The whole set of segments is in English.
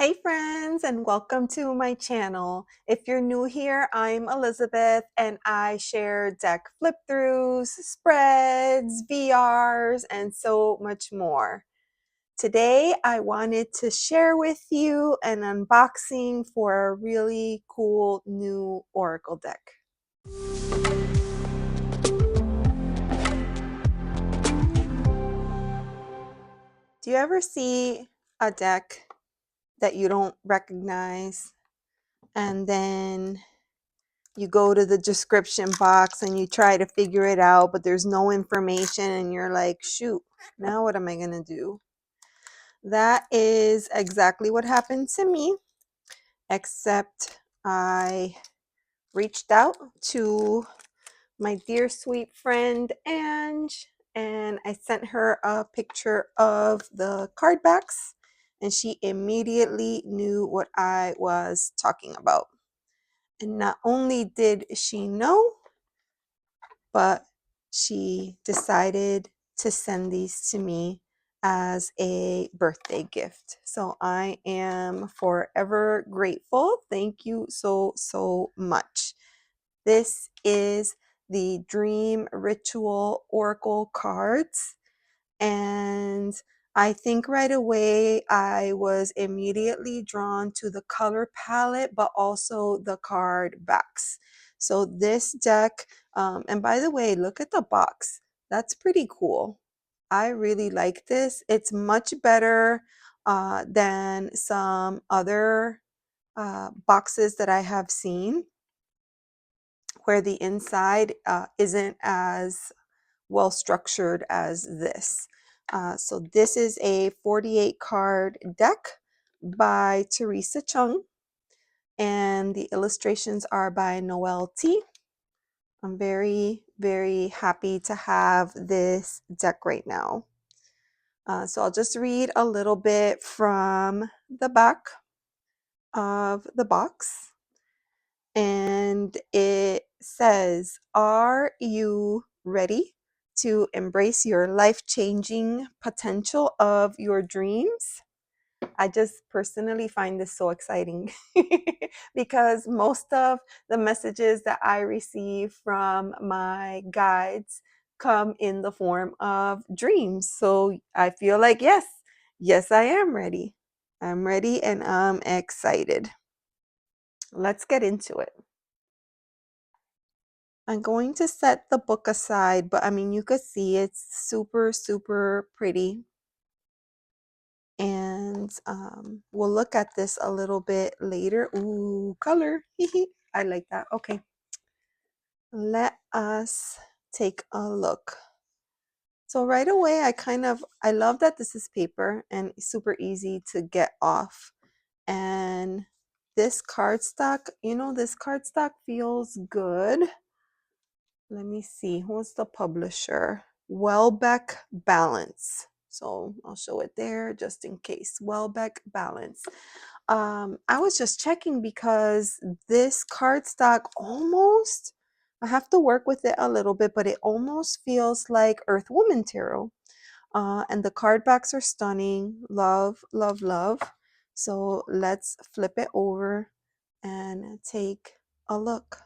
Hey friends, and welcome to my channel. If you're new here, I'm Elizabeth and I share deck flip throughs, spreads, VRs, and so much more. Today, I wanted to share with you an unboxing for a really cool new Oracle deck. Do you ever see a deck that you don't recognize and then you go to the description box and you try to figure it out, but there's no information and you're like, shoot, now what am I going to do? That is exactly what happened to me, except I reached out to my dear sweet friend Ange and I sent her a picture of the card backs and she immediately knew what I was talking about. And not only did she know, but she decided to send these to me as a birthday gift. So I am forever grateful. Thank you so much. This is the Dream Ritual Oracle cards. And I think right away I was immediately drawn to the color palette, but also the card backs. So this deck, and by the way, look at the box. That's pretty cool. I really like this. It's much better than some other boxes that I have seen where the inside isn't as well structured as this. So this is a 48 card deck by Teresa Chung, and the illustrations are by Noel T. I'm very happy to have this deck right now. So I'll just read a little bit from the back of the box. And it says, "Are you ready to embrace your life-changing potential of your dreams?" I just personally find this so exciting because most of the messages that I receive from my guides come in the form of dreams. So I feel like, yes, I am ready. I'm ready and I'm excited. Let's get into it. I'm going to set the book aside, but I mean, you could see it's super pretty. And we'll look at this a little bit later. Ooh, color. I like that. Okay. Let us take a look. So right away, I love that this is paper and super easy to get off. And this cardstock, this cardstock feels good. Let me see, who's the publisher? Welbeck Balance. So I'll show it there just in case. Welbeck Balance. I was just checking because this cardstock almost, I have to work with it a little bit, but it almost feels like Earth Woman Tarot. And the card backs are stunning. Love. So let's flip it over and take a look.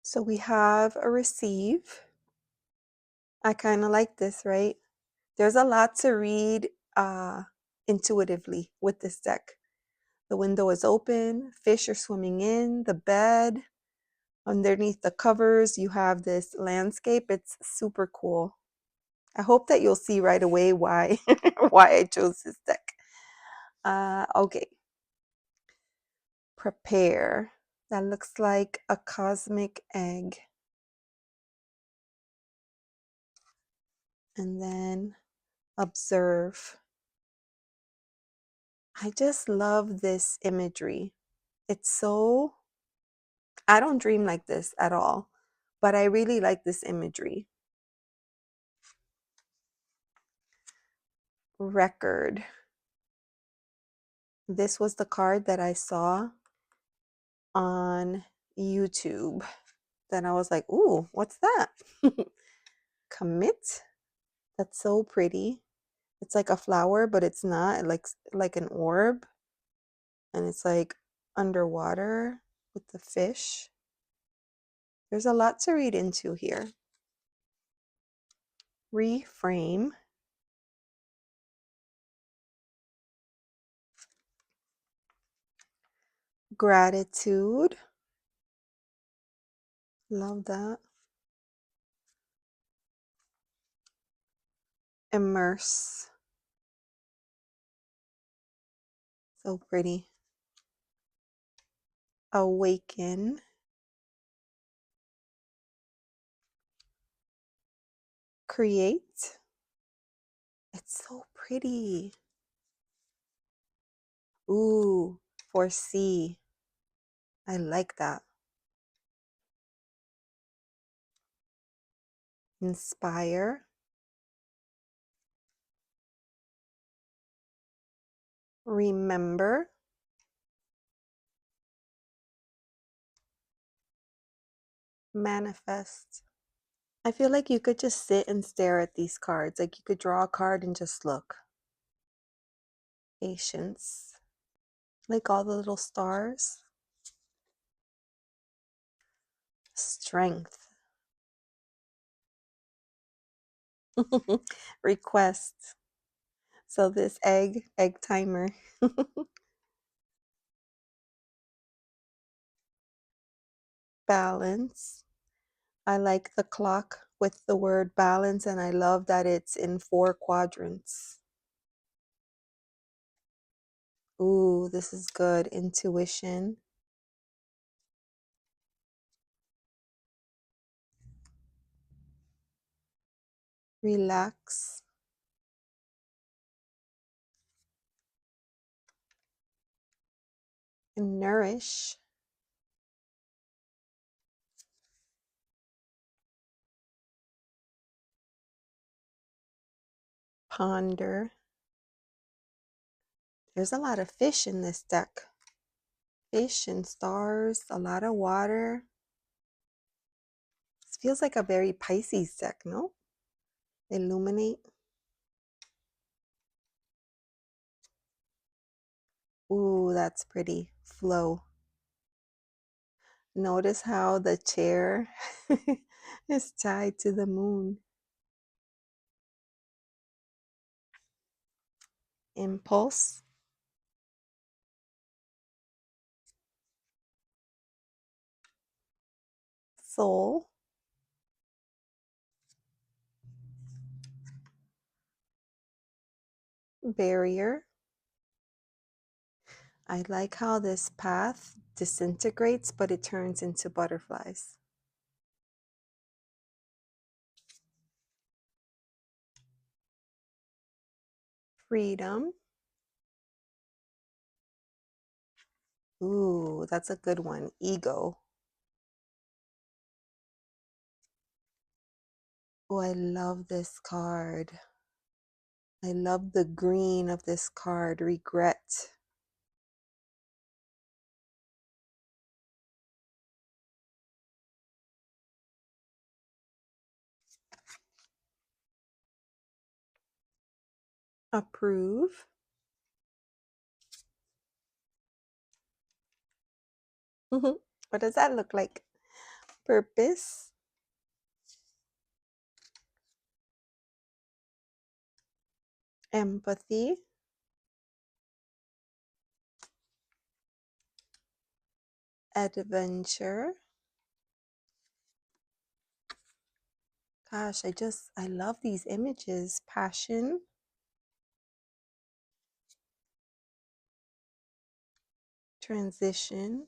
So we have a receive. I kind of like this, right? There's a lot to read intuitively with this deck. The window is open, fish are swimming in, the bed. Underneath the covers, you have this landscape. It's super cool. I hope that you'll see right away why, why I chose this deck. Okay. Prepare. That looks like a cosmic egg. And then observe. I just love this imagery. It's so, I don't dream like this at all, but I really like this imagery. Record. This was the card that I saw on YouTube. Then I was like, ooh, what's that? Commit. That's so pretty. It's like a flower, but it's not. It like an orb, and it's like underwater with the fish. There's a lot to read into here. Reframe. Gratitude. Love that. Immerse. So pretty. Awaken. Create. It's so pretty. Ooh, foresee. I like that. Inspire. Remember. Manifest. I feel like you could just sit and stare at these cards. Like you could draw a card and just look. Patience. Like all the little stars. Strength. Request. So this egg timer. Balance. I like the clock with the word balance, and I love that it's in 4 quadrants. Ooh, this is good. Intuition. Relax. Nourish. Ponder. There's a lot of fish in this deck. Fish and stars, a lot of water. This feels like a very Pisces deck, no? Illuminate. Ooh, that's pretty. Flow. Notice how the chair is tied to the moon. Impulse. Soul. Barrier. I like how this path disintegrates, but it turns into butterflies. Freedom. Ooh, that's a good one. Ego. Oh, I love this card. I love the green of this card. Regret. Approve. What does that look like? Purpose. Empathy. Adventure. Gosh, I love these images. Passion. Transition.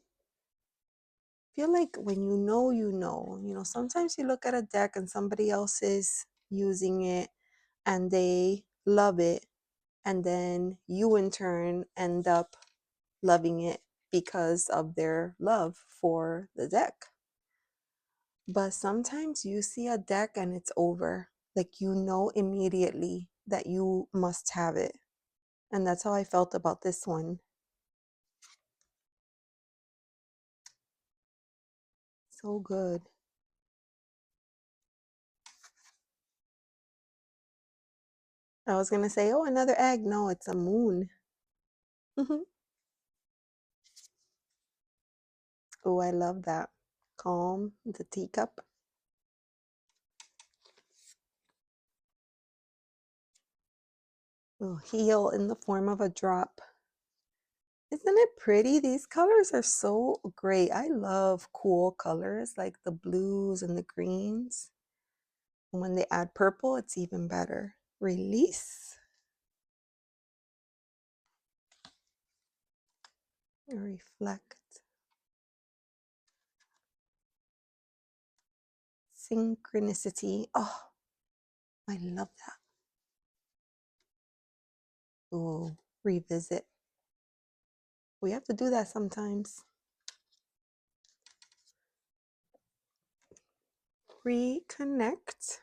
Feel like when you know, sometimes you look at a deck and somebody else is using it and they love it, and then you in turn end up loving it because of their love for the deck. But sometimes you see a deck and it's over. Like you know immediately that you must have it. And that's how I felt about this one. So good. I was going to say, oh, another egg. No, it's a moon. Oh, I love that. Calm, the teacup. Oh, heal in the form of a drop. Isn't it pretty? These colors are so great. I love cool colors like the blues and the greens. And when they add purple, it's even better. Release. Reflect. Synchronicity. Oh, I love that. Oh, revisit. We have to do that sometimes. Reconnect.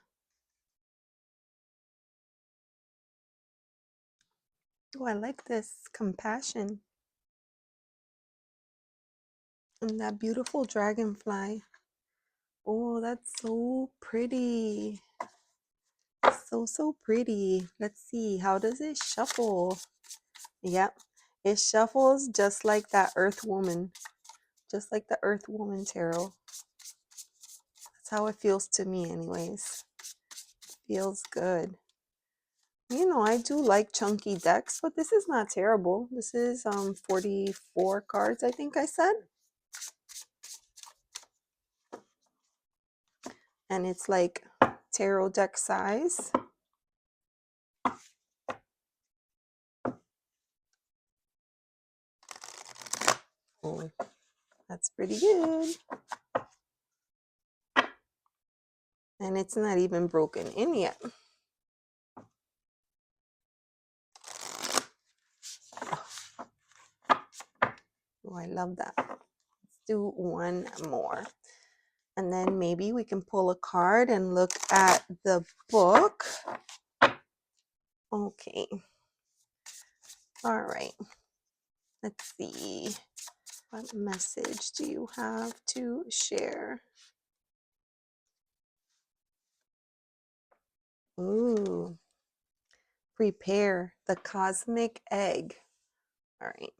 Oh, I like this. Compassion. And that beautiful dragonfly. Oh, that's so pretty. So pretty. Let's see. How does it shuffle? Yep. It shuffles just like that Earth Woman. Just like the Earth Woman tarot. That's how it feels to me anyways. Feels good. You know, I do like chunky decks, but this is not terrible. This is 44 cards, I think I said. And it's like tarot deck size. Oh, that's pretty good. And it's not even broken in yet. Oh, I love that. Let's do one more. And then maybe we can pull a card and look at the book. Okay. All right. Let's see. What message do you have to share? Ooh. Prepare the cosmic egg. All right.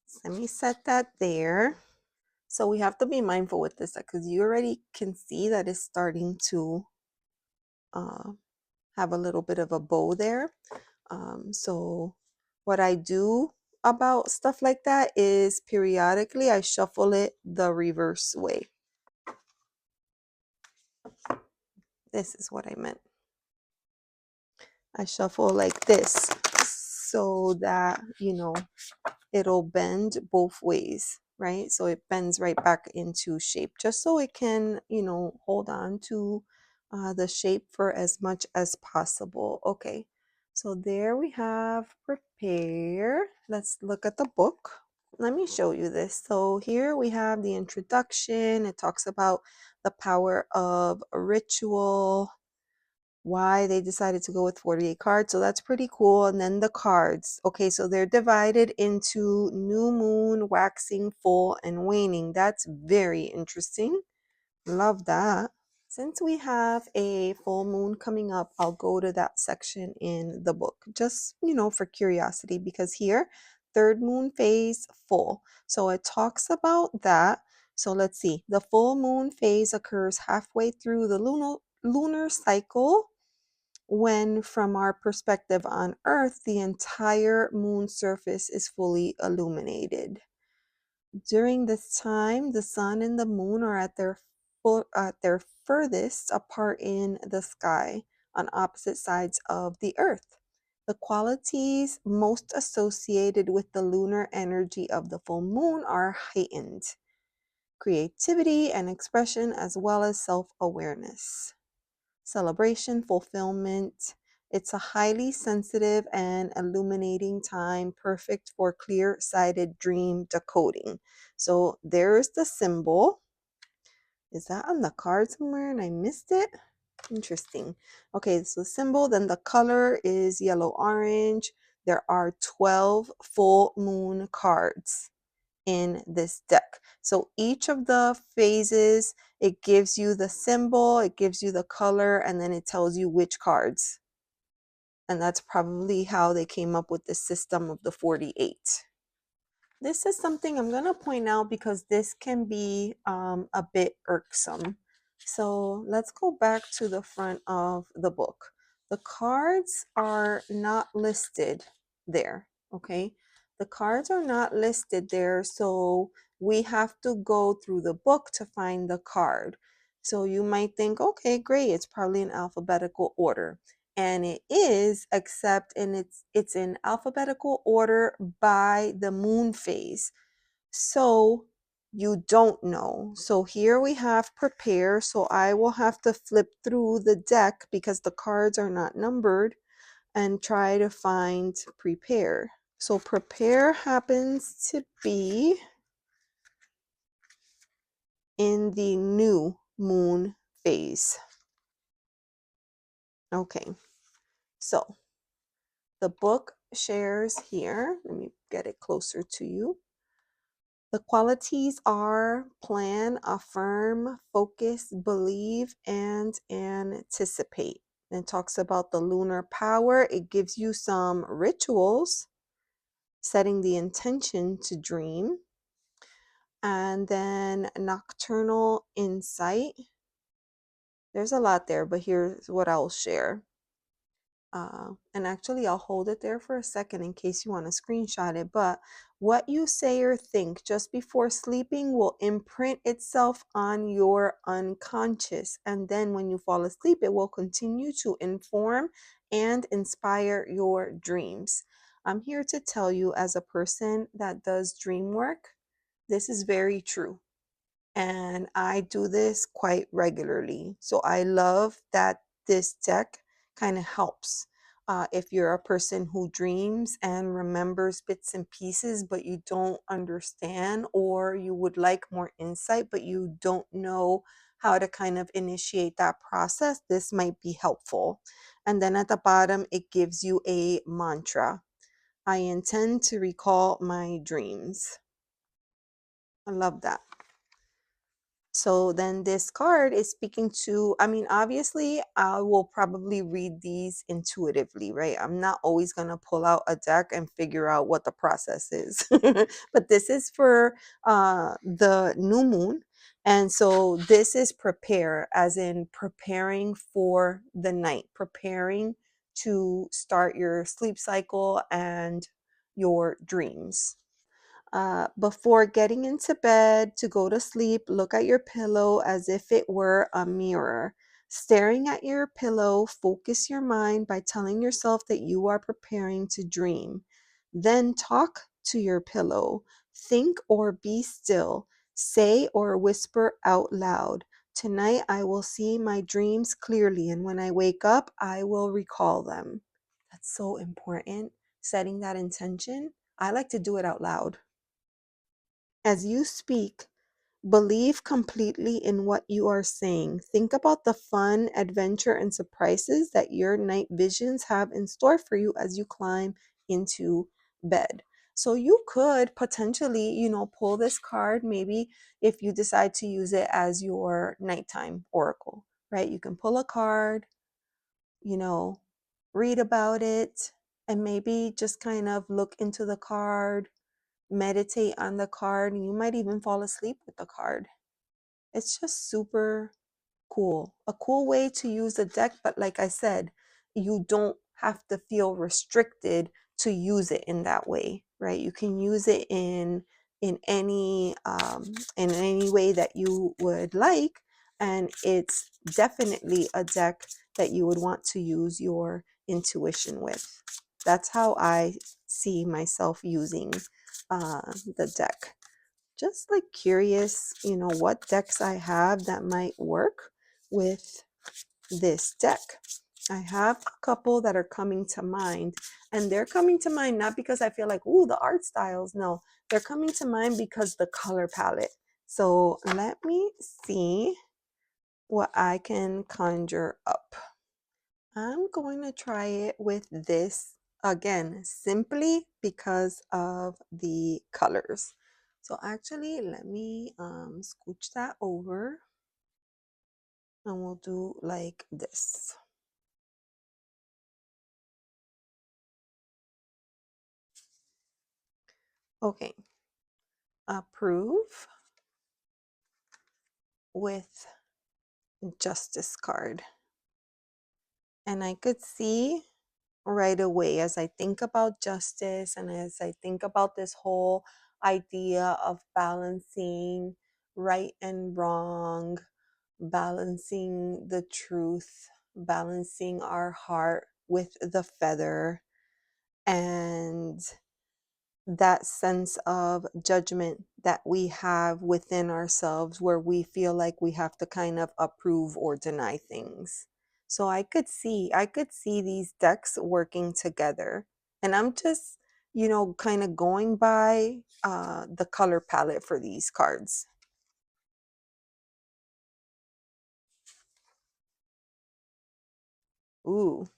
So let me set that there. So we have to be mindful with this because you already can see that it's starting to have a little bit of a bow there. So what I do about stuff like that is periodically I shuffle it the reverse way. This is what I meant. I shuffle like this so that, you know, it'll bend both ways, right? So it bends right back into shape just so it can, you know, hold on to the shape for as much as possible. Okay, so there we have prepare. Let's look at the book. Let me show you this. So here we have the introduction. It talks about the power of ritual, why they decided to go with 48 cards. So that's pretty cool. And then the cards. Okay, so they're divided into new moon, waxing, full, and waning. That's very interesting. Love that. Since we have a full moon coming up, I'll go to that section in the book, just, you know, for curiosity, because here, third moon phase, full. So it talks about that. So let's see. The full moon phase occurs halfway through the lunar cycle when, from our perspective on Earth, the entire moon surface is fully illuminated. During this time, the sun and the moon are at their furthest apart in the sky on opposite sides of the Earth. The qualities most associated with the lunar energy of the full moon are heightened creativity and expression, as well as self awareness, celebration, fulfillment. It's a highly sensitive and illuminating time, perfect for clear sighted dream decoding. So there's the symbol. Is that on the card somewhere and I missed it? Interesting. Okay, so symbol, then the color is yellow orange. There are 12 full moon cards in this deck. So each of the phases, it gives you the symbol, it gives you the color, and then it tells you which cards And that's probably how they came up with the system of the 48. This is something I'm going to point out because this can be a bit irksome. So let's go back to the front of the book. The cards are not listed there, okay? The cards are not listed there, so we have to go through the book to find the card. So you might think, okay, great, it's probably in alphabetical order. And it is, except it's in alphabetical order by the moon phase. So you don't know. So here we have prepare. So I will have to flip through the deck because the cards are not numbered and try to find prepare. So prepare happens to be in the new moon phase. Okay, so the book shares here. Let me get it closer to you. The qualities are plan, affirm, focus, believe, and anticipate. It talks about the lunar power. It gives you some rituals, setting the intention to dream, and then nocturnal insight. There's a lot there, but here's what I'll share. And actually, I'll hold it there for a second in case you want to screenshot it. But what you say or think just before sleeping will imprint itself on your unconscious. And then when you fall asleep, it will continue to inform and inspire your dreams. I'm here to tell you, as a person that does dream work, this is very true. And I do this quite regularly. So I love that this deck kind of helps. If you're a person who dreams and remembers bits and pieces, but you don't understand, or you would like more insight, but you don't know how to kind of initiate that process, this might be helpful. And then at the bottom, it gives you a mantra. I intend to recall my dreams. I love that. So then this card is speaking to, I mean, obviously, I will probably read these intuitively, right? I'm not always going to pull out a deck and figure out what the process is. But this is for the new moon. And so this is prepare, as in preparing for the night, preparing to start your sleep cycle and your dreams. Before getting into bed to go to sleep, look at your pillow as if it were a mirror. Staring at your pillow, focus your mind by telling yourself that you are preparing to dream. Then talk to your pillow. Think or be still. Say or whisper out loud. Tonight I will see my dreams clearly, and when I wake up, I will recall them. That's so important. Setting that intention. I like to do it out loud. As you speak, believe completely in what you are saying. Think about the fun, adventure, and surprises that your night visions have in store for you as you climb into bed. So you could potentially, pull this card maybe if you decide to use it as your nighttime oracle, right? You can pull a card, you know, read about it, and maybe just kind of look into the card, meditate on the card, and you might even fall asleep with the card. It's just super cool. A cool way to use a deck, but like I said, you don't have to feel restricted to use it in that way, right? You can use it in any way that you would like, and it's definitely a deck that you would want to use your intuition with. That's how I see myself using the deck. Just like curious, what decks I have that might work with this deck. I have a couple that are coming to mind, and they're coming to mind not because I feel like, ooh, the art styles. No, they're coming to mind because the color palette. So let me see what I can conjure up. I'm going to try it with this again, simply because of the colors. So actually, let me scooch that over, and we'll do like this. Okay, approve with justice card. And I could see right away as I think about justice and as I think about this whole idea of balancing right and wrong, balancing the truth, balancing our heart with the feather, and that sense of judgment that we have within ourselves where we feel like we have to kind of approve or deny things. So I could see these decks working together. And I'm just, kind of going by the color palette for these cards. Ooh.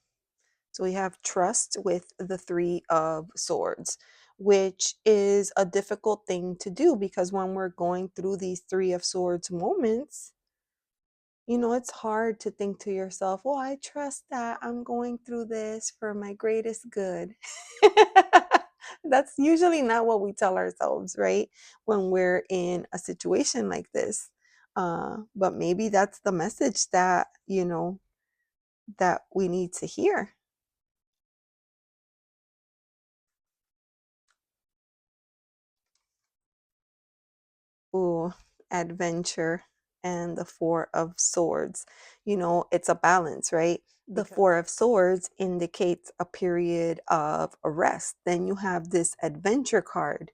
So we have trust with the Three of Swords, which is a difficult thing to do because when we're going through these Three of Swords moments, it's hard to think to yourself, oh, I trust that I'm going through this for my greatest good. That's usually not what we tell ourselves, right? When we're in a situation like this. But maybe that's the message that, that we need to hear. Ooh, adventure and the Four of Swords. It's a balance, right? The Four of Swords indicates a period of rest. Then you have this adventure card.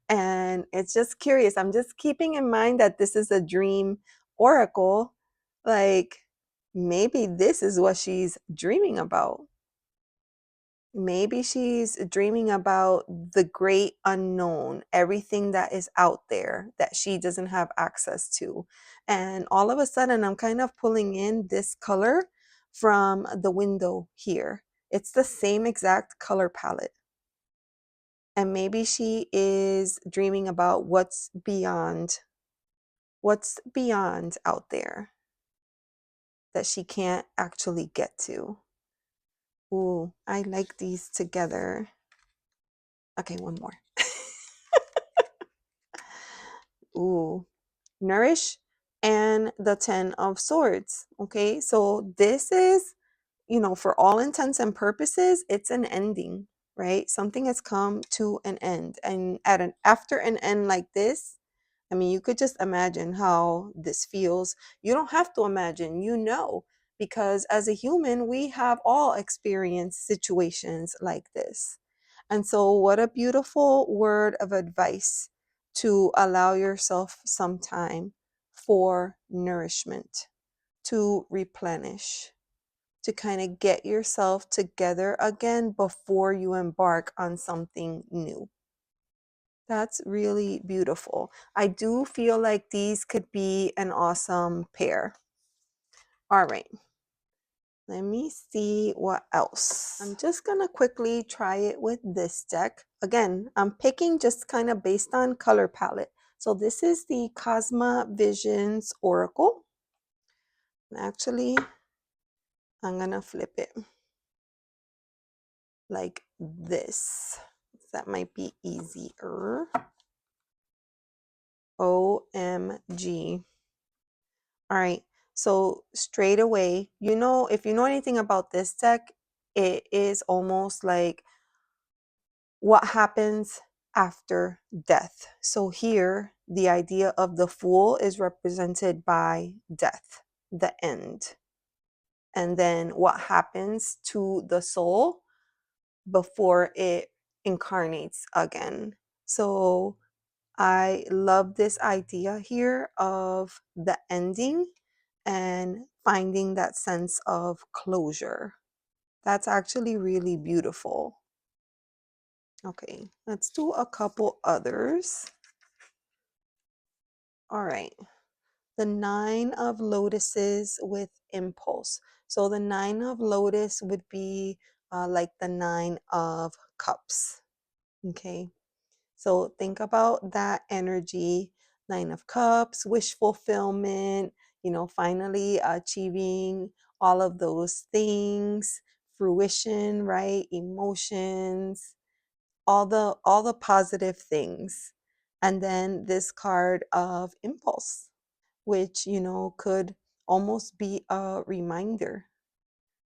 And it's just curious. I'm just keeping in mind that this is a dream oracle. Like maybe this is what she's dreaming about. Maybe she's dreaming about the great unknown, everything that is out there that she doesn't have access to. And all of a sudden, I'm kind of pulling in this color from the window here. It's the same exact color palette. And maybe she is dreaming about what's beyond out there that she can't actually get to. Ooh, I like these together. Okay, one more. Ooh, nourish and the Ten of Swords. Okay, so this is, for all intents and purposes, it's an ending, right? Something has come to an end, and after an end like this, I mean, you could just imagine how this feels. You don't have to imagine, because as a human, we have all experienced situations like this. And so, what a beautiful word of advice to allow yourself some time for nourishment, to replenish, to kind of get yourself together again before you embark on something new. That's really beautiful. I do feel like these could be an awesome pair. All right. Let me see what else. I'm just going to quickly try it with this deck. Again, I'm picking just kind of based on color palette. So this is the Cosma Visions Oracle. And actually, I'm going to flip it like this. That might be easier. OMG. All right. So straight away, if you know anything about this deck, it is almost like what happens after death. So here, the idea of the Fool is represented by death, the end. And then what happens to the soul before it incarnates again. So I love this idea here of the ending and finding that sense of closure. That's actually really beautiful. Okay, let's do a couple others. All right, the Nine of Lotuses with Impulse. So the Nine of Lotus would be like the Nine of Cups. Okay, so think about that energy. Nine of Cups, wish fulfillment, finally achieving all of those things, fruition, right? Emotions, all the positive things. And then this card of impulse, which, could almost be a reminder,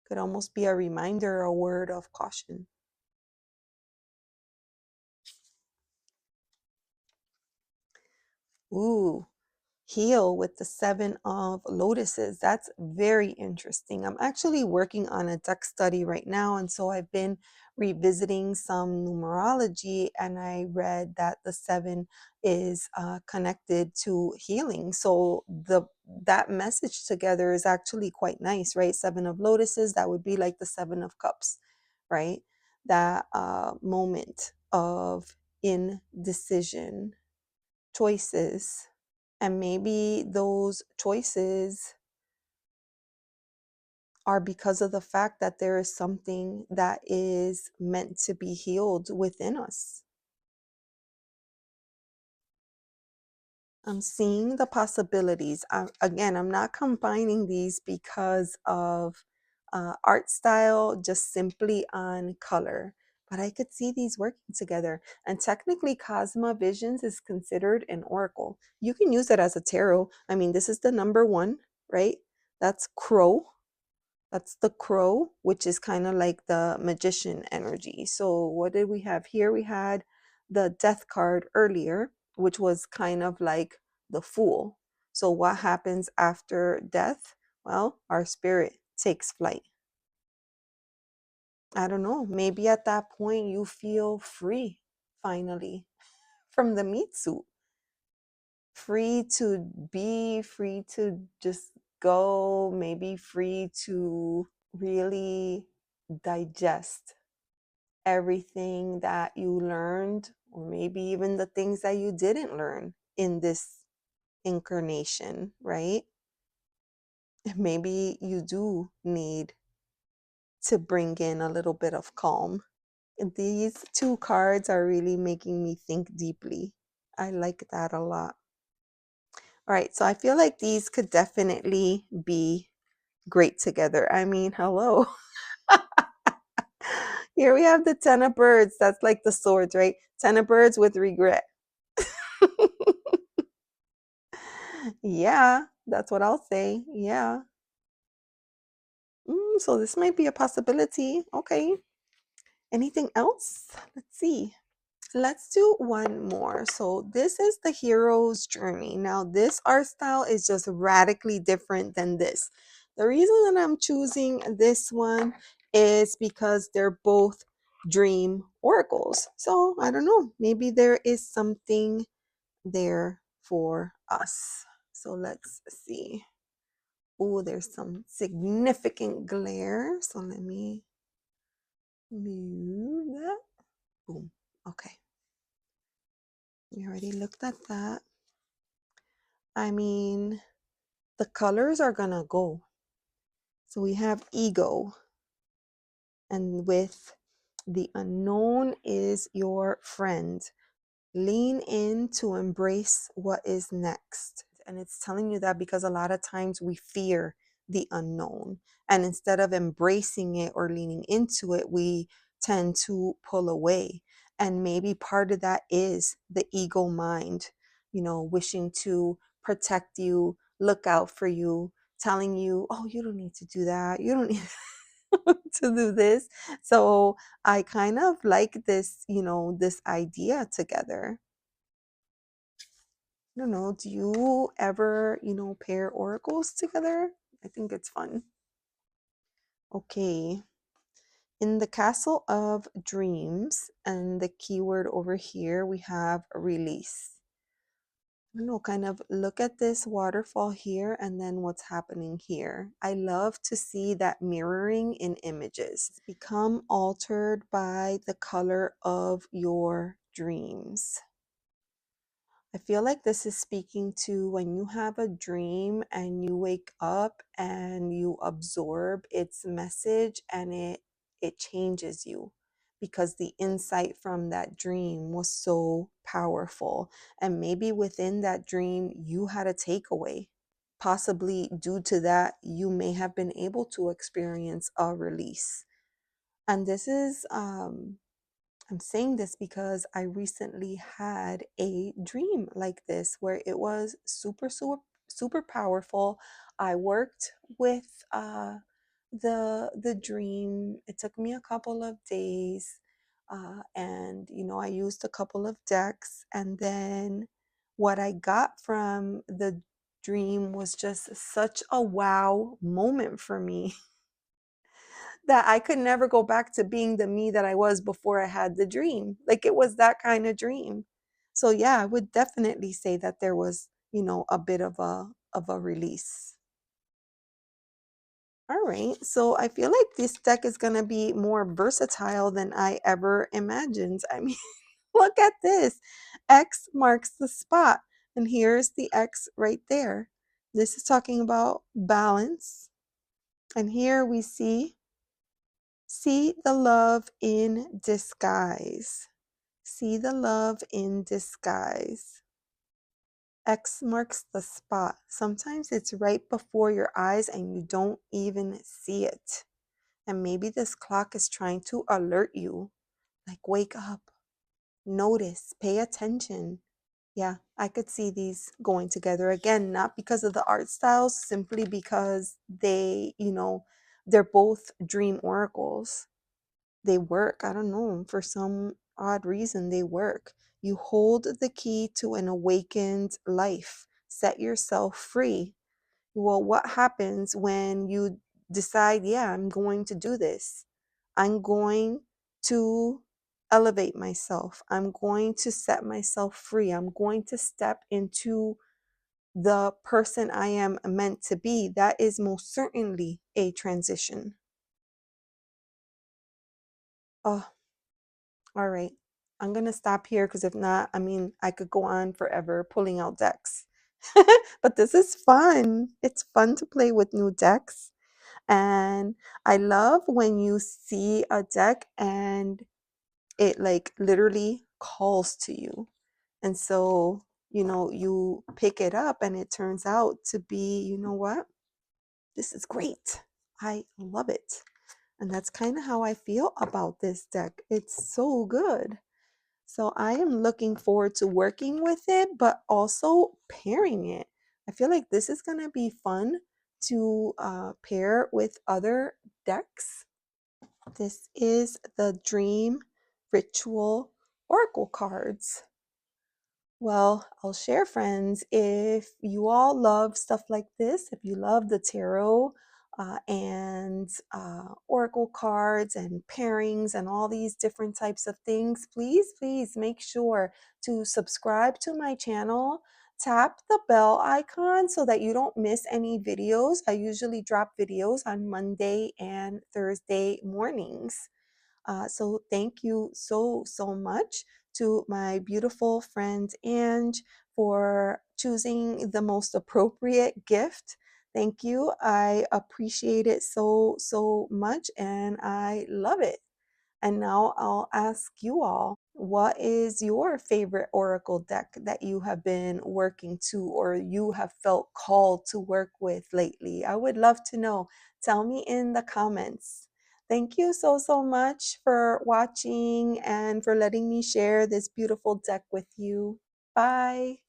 a word of caution. Ooh, heal with the Seven of Lotuses. That's very interesting. I'm actually working on a deck study right now, and so I've been revisiting some numerology, and I read that the seven is connected to healing. So that message together is actually quite nice, right? Seven of Lotuses, that would be like the Seven of Cups, right? That moment of indecision, choices, and maybe those choices are because of the fact that there is something that is meant to be healed within us. I'm seeing the possibilities. Again, I'm not combining these because of art style, just simply on color. But I could see these working together. And technically, Cosma Visions is considered an oracle. You can use it as a tarot. I mean, this is the number one, right? That's Crow. That's the Crow, which is kind of like the magician energy. So what did we have here? We had the Death card earlier, which was kind of like the Fool. So what happens after death? Well, our spirit takes flight. I don't know. Maybe at that point you feel free finally from the meat suit. Free to be, free to just go, maybe free to really digest everything that you learned, or maybe even the things that you didn't learn in this incarnation, right? Maybe you do need to bring in a little bit of calm. These two cards are really making me think deeply. I like that a lot. All right, so I feel like these could definitely be great together. I mean, hello. Here we have the Ten of Birds. That's like the swords, right? Ten of Birds with regret. Yeah, that's what I'll say. Yeah. So this might be a possibility. Okay. Anything else? Let's see. Let's do one more. So this is the hero's journey. Now this art style is just radically different than this. The reason that I'm choosing this one is because they're both dream oracles. So I don't know, maybe there is something there for us. So let's see. Oh, there's some significant glare. So let me move that. Boom. Okay. We already looked at that. I mean, the colors are gonna go. So we have ego, and with the unknown is your friend. Lean in to embrace what is next. And it's telling you that because a lot of times we fear the unknown. And instead of embracing it or leaning into it, we tend to pull away. And maybe part of that is the ego mind, wishing to protect you, look out for you, telling you, oh, you don't need to do that. You don't need to do this. So I kind of like this, this idea together. I don't know, do you ever, pair oracles together? I think it's fun. Okay. In the Castle of Dreams, and the keyword over here, we have release. I don't know, kind of look at this waterfall here and then what's happening here. I love to see that mirroring in images. Become altered by the color of your dreams. I feel like this is speaking to when you have a dream and you wake up and you absorb its message, and it changes you because the insight from that dream was so powerful. And maybe within that dream you had a takeaway. Possibly due to that, you may have been able to experience a release. And this is I'm saying this because I recently had a dream like this where it was super powerful. I worked with the dream. It took me a couple of days, and I used a couple of decks, and then what I got from the dream was just such a wow moment for me. That I could never go back to being the me that I was before I had the dream. Like it was that kind of dream. So yeah, I would definitely say that there was, a bit of a release. All right. So I feel like this deck is going to be more versatile than I ever imagined. I mean, look at this. X marks the spot. And here's the X right there. This is talking about balance. And here we see the love in disguise. See the love in disguise. X marks the spot. Sometimes it's right before your eyes and you don't even see it. And maybe this clock is trying to alert you. Like, wake up, notice, pay attention. Yeah, I could see these going together again, not because of the art styles, simply because they're both dream oracles. They work. I don't know. For some odd reason, they work. You hold the key to an awakened life. Set yourself free. Well, what happens when you decide, yeah, I'm going to do this? I'm going to elevate myself. I'm going to set myself free. I'm going to step into the person I am meant to be. That is most certainly a transition. Oh, all right. I'm going to stop here because if not, I mean, I could go on forever pulling out decks. But this is fun. It's fun to play with new decks. And I love when you see a deck and it like literally calls to you. And so, you pick it up and it turns out to be, you know what? This is great. I love it. And that's kind of how I feel about this deck. It's so good. So I am looking forward to working with it, but also pairing it. I feel like this is going to be fun to pair with other decks. This is the Dream Ritual Oracle cards. Well, I'll share, friends, if you all love stuff like this, if you love the tarot and oracle cards and pairings and all these different types of things, please make sure to subscribe to my channel. Tap the bell icon so that you don't miss any videos. I usually drop videos on Monday and Thursday mornings. So thank you so much to my beautiful friend Ange for choosing the most appropriate gift. Thank you. I appreciate it so much and I love it. And now I'll ask you all, what is your favorite Oracle deck that you have been working to or you have felt called to work with lately? I would love to know. Tell me in the comments. Thank you so much for watching and for letting me share this beautiful deck with you. Bye.